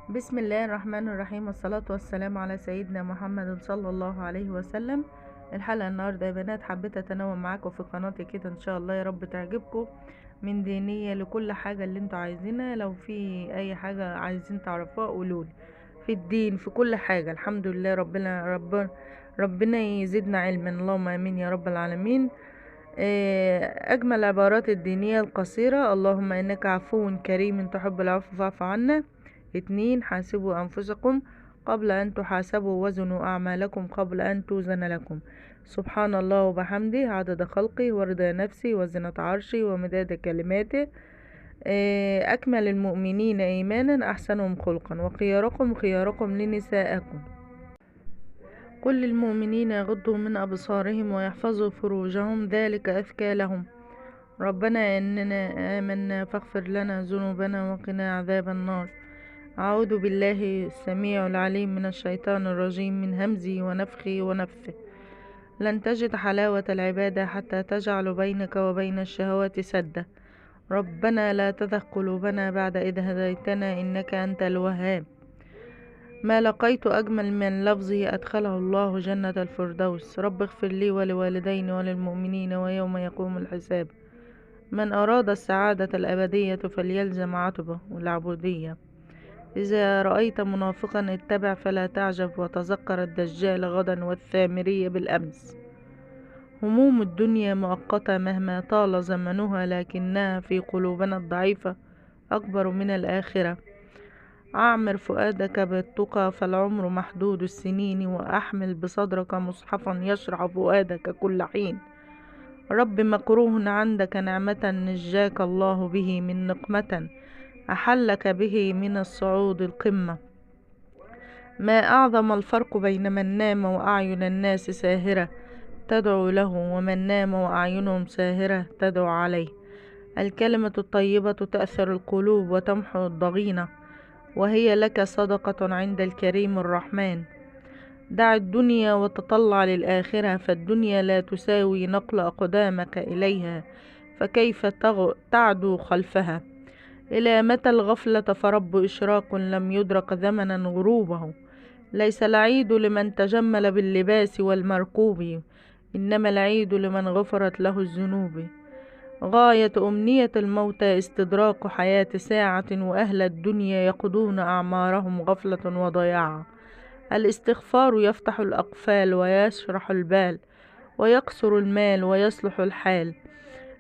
بسم الله الرحمن الرحيم، والصلاة والسلام على سيدنا محمد صلى الله عليه وسلم. الحلقة النهاردة يا بنات حبيت اتناول معاكم في قناتي كده، ان شاء الله يا رب تعجبكم. من دينية لكل حاجة اللي انتوا عايزينها، لو في اي حاجة عايزين تعرفوها قولولي. في الدين في كل حاجة الحمد لله. ربنا يزيدنا علما، اللهم امين يا رب العالمين. اجمل العبارات الدينية القصيرة: اللهم انك عفو كريم تحب العفو فاعف عنا. 2. حاسبوا أنفسكم قبل أن تحاسبوا، وزنوا أعمالكم قبل أن توزن لكم. سبحان الله وبحمده عدد خلقه ورضا نفسي وزنة عرشي ومداد كلماته. أكمل المؤمنين إيمانا أحسنهم خلقا، وخياركم خياركم لنسائكم. قل للمؤمنين يغضوا من أبصارهم ويحفظوا فروجهم ذلك أزكى لهم. ربنا إننا آمنا فاغفر لنا ذنوبنا وقنا عذاب النار. أعوذ بالله السميع العليم من الشيطان الرجيم، من همزه ونفخه ونفثه. لن تجد حلاوة العبادة حتى تجعل بينك وبين الشهوات سدا. ربنا لا تزغ قلوبنا بعد إذ هديتنا إنك أنت الوهاب. ما لقيت أجمل من لفظه أدخله الله جنة الفردوس. رب اغفر لي ولوالدين وللمؤمنين ويوم يقوم الحساب. من أراد السعادة الأبدية فليلزم عتبة والعبودية. إذا رأيت منافقا اتبع فلا تعجب، وتذكر الدجال غدا والثامري بالأمس. هموم الدنيا مؤقتة مهما طال زمنها، لكنها في قلوبنا الضعيفة أكبر من الآخرة. أعمر فؤادك بالتقى فالعمر محدود السنين، وأحمل بصدرك مصحفا يشرع فؤادك كل حين. رب مكروه عندك نعمة نجاك الله به من نقمة، أحلك به من الصعود القمة. ما أعظم الفرق بين من نام وأعين الناس ساهرة تدعو له، ومن نام وأعينهم ساهرة تدعو عليه. الكلمة الطيبة تأثر القلوب وتمحو الضغينة، وهي لك صدقة عند الكريم الرحمن. دع الدنيا وتطلع للآخرة، فالدنيا لا تساوي نقل أقدامك إليها، فكيف تعدو خلفها. إلى متى الغفلة فرب إشراق لم يدرك زمنا غروبه. ليس العيد لمن تجمل باللباس والمركوب، إنما العيد لمن غفرت له الذنوب. غاية أمنية الموتى استدراك حياة ساعة، وأهل الدنيا يقضون أعمارهم غفلة وضياعا. الاستغفار يفتح الأقفال ويشرح البال، ويقصر المال ويصلح الحال.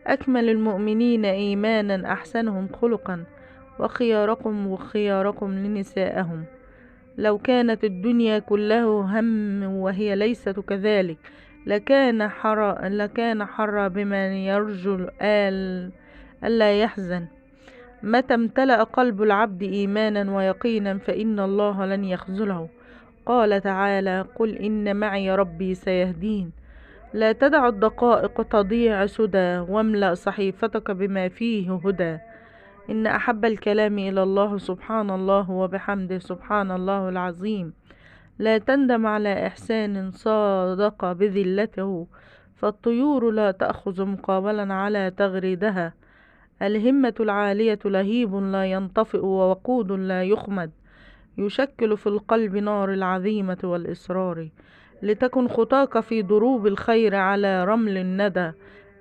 أكمل المؤمنين إيمانا أحسنهم خلقا، وخياركم لنسائهم. لو كانت الدنيا كله هم وهي ليست كذلك، لكان حرى بمن يرجو ألا يحزن. متى امتلأ قلب العبد إيمانا ويقينا فإن الله لن يخذله. قال تعالى: قل إن معي ربي سيهدين. لا تدع الدقائق تضيع سدى، واملأ صحيفتك بما فيه هدى. إن أحب الكلام إلى الله سبحان الله وبحمده سبحان الله العظيم. لا تندم على إحسان صادق بذلته، فالطيور لا تأخذ مقابلا على تغريدها. الهمة العالية لهيب لا ينطفئ، ووقود لا يخمد، يشكل في القلب نار العزيمة والإصرار. لتكن خطاك في دروب الخير على رمل الندى،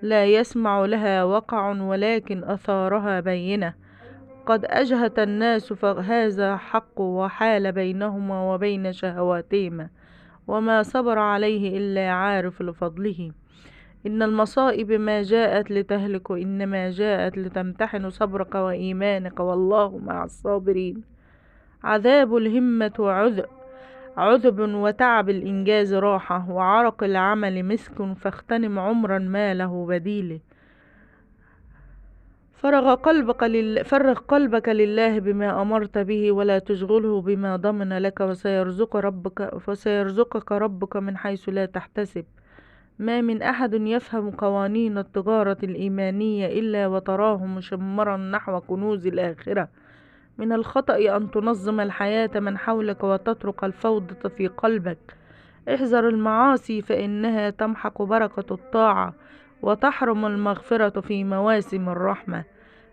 لا يسمع لها وقع ولكن أثارها بينة. قد أجهت الناس فهذا حق، وحال بينهما وبين شهواتهما، وما صبر عليه إلا عارف لفضله. إن المصائب ما جاءت لتهلك، إنما جاءت لتمتحن صبرك وإيمانك، والله مع الصابرين. عذاب الهمة عذب، وتعب الإنجاز راحة، وعرق العمل مسك، فاغتنم عمرا ما له بديله. فرغ قلبك لله بما أمرت به، ولا تشغله بما ضمن لك، وسيرزقك ربك من حيث لا تحتسب. ما من أحد يفهم قوانين التجارة الإيمانية إلا وتراه مشمرا نحو كنوز الآخرة. من الخطأ أن تنظم الحياة من حولك وتترك الفوضى في قلبك. احذر المعاصي فإنها تمحق بركة الطاعة، وتحرم المغفرة في مواسم الرحمة.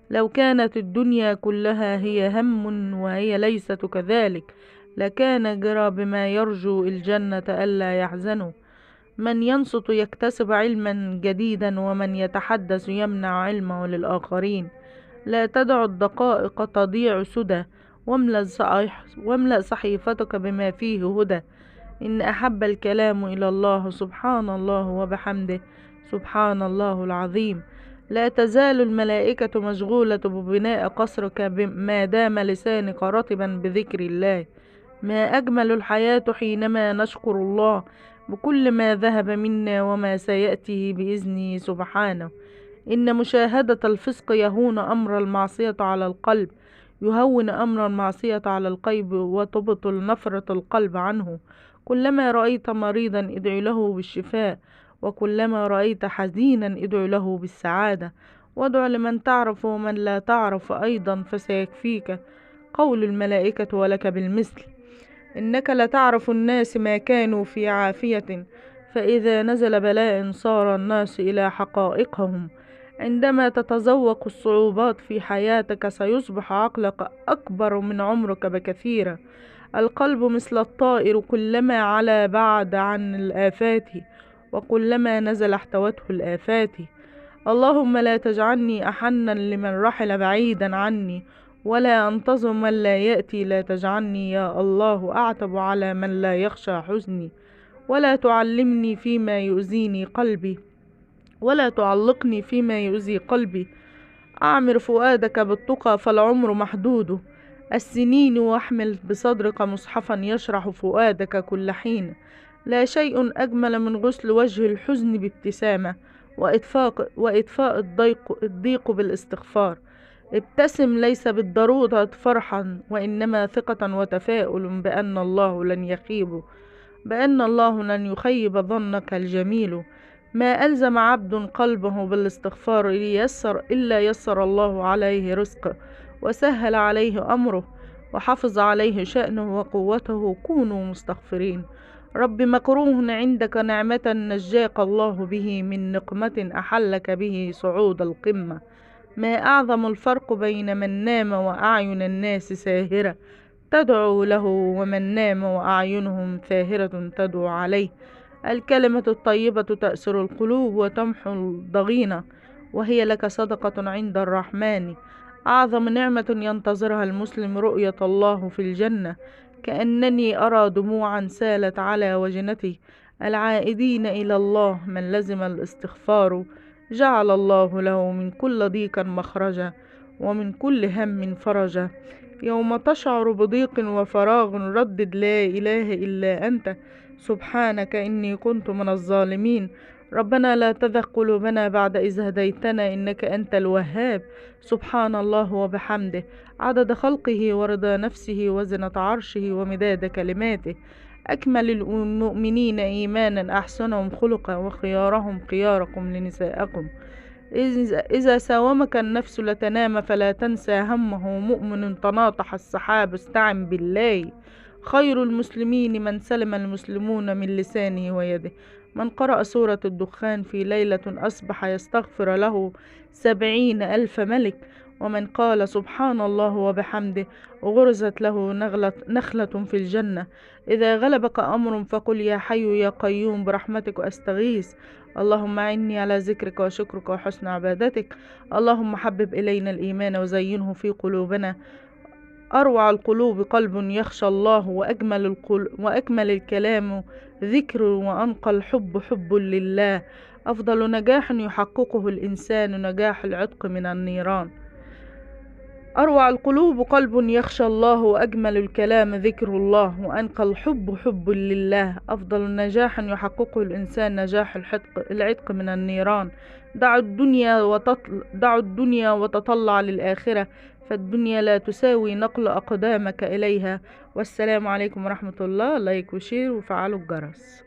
لو كانت الدنيا كلها هي هم وهي ليست كذلك لكان جرى بما يرجو الجنة ألا يحزنوا. من ينصت يكتسب علما جديدا، ومن يتحدث يمنع علمه للآخرين. لا تدع الدقائق تضيع سدى، واملأ صحيفتك بما فيه هدى. إن أحب الكلام إلى الله سبحان الله وبحمده سبحان الله العظيم. لا تزال الملائكة مشغولة ببناء قصرك ما دام لسانك رطبا بذكر الله. ما أجمل الحياة حينما نشكر الله بكل ما ذهب منا وما سيأتي بإذنه سبحانه. إن مشاهدة الفسق يهون أمر المعصية على القلب، يهون أمر المعصية على القلب وتبطل نفرة القلب عنه. كلما رأيت مريضا ادع له بالشفاء، وكلما رأيت حزينا ادع له بالسعادة. وادع لمن تعرف ومن لا تعرف أيضا فسيكفيك قول الملائكة ولك بالمثل. إنك لتعرف الناس ما كانوا في عافية، فإذا نزل بلاء صار الناس إلى حقائقهم. عندما تتذوق الصعوبات في حياتك سيصبح عقلك أكبر من عمرك بكثير. القلب مثل الطائر، كلما علا بعد عن الآفات، وكلما نزل احتوته الآفات. اللهم لا تجعلني أحنا لمن رحل بعيدا عني، ولا أنتظر من لا يأتي. لا تجعلني يا الله أعتب على من لا يخشى حزني، ولا تعلمني فيما يؤذيني قلبي، ولا تعلقني فيما يؤذي قلبي. أعمر فؤادك بالتقى فالعمر محدود السنين، واحمل بصدرك مصحفا يشرح فؤادك كل حين. لا شيء أجمل من غسل وجه الحزن بابتسامة، وإطفاء الضيق بالاستغفار. ابتسم ليس بالضرورة فرحا، وإنما ثقة وتفاؤل بأن الله لن يخيب ظنك الجميل. ما ألزم عبد قلبه بالاستغفار إلا يسر الله عليه رزقه، وسهل عليه أمره، وحفظ عليه شأنه وقوته. كونوا مستغفرين. رب مكروه عندك نعمة نجاك الله به من نقمة أحلك به صعود القمة. ما أعظم الفرق بين من نام وأعين الناس ساهرة تدعو له، ومن نام وأعينهم ثاهرة تدعو عليه. الكلمة الطيبة تأسر القلوب وتمحو الضغينة، وهي لك صدقة عند الرحمن. أعظم نعمة ينتظرها المسلم رؤية الله في الجنة. كأنني أرى دموعا سالت على وجنتي. العائدين إلى الله من لزم الاستغفار جعل الله له من كل ضيق مخرجا، ومن كل هم فرجا. يوم تشعر بضيق وفراغ ردد لا إله إلا أنت سبحانك إني كنت من الظالمين. ربنا لا تزغ قلوبنا بعد إذ هديتنا إنك أنت الوهاب. سبحان الله وبحمده عدد خلقه ورضا نفسه وزنة عرشه ومداد كلماته. أكمل المؤمنين إيمانا أحسنهم خلقا وخيارهم خياركم لنسائكم. إذا ساومك النفس لتنام فلا تنسى همه. مؤمن تناطح السحاب استعن بالله. خير المسلمين من سلم المسلمون من لسانه ويده. من قرأ سورة الدخان في ليلة أصبح يستغفر له 70,000 ملك. ومن قال سبحان الله وبحمده غرزت له نخلة في الجنة. إذا غلبك أمر فقل يا حي يا قيوم برحمتك أستغيث. اللهم أعني على ذكرك وشكرك وحسن عبادتك. اللهم حبب إلينا الإيمان وزينه في قلوبنا. أروع القلوب قلب يخشى الله، وأكمل الكلام ذكر، وأنقى الحب حب لله. أفضل نجاح يحققه الإنسان نجاح العتق من النيران. أروع القلوب قلب يخشى الله، وأجمل الكلام ذكر الله، وأنقى الحب حب لله. أفضل نجاح يحققه الإنسان نجاح العتق من النيران. دع الدنيا وتطلع للآخرة، فالدنيا لا تساوي نقل أقدامك إليها. والسلام عليكم ورحمة الله. لايك وشير وفعلوا الجرس.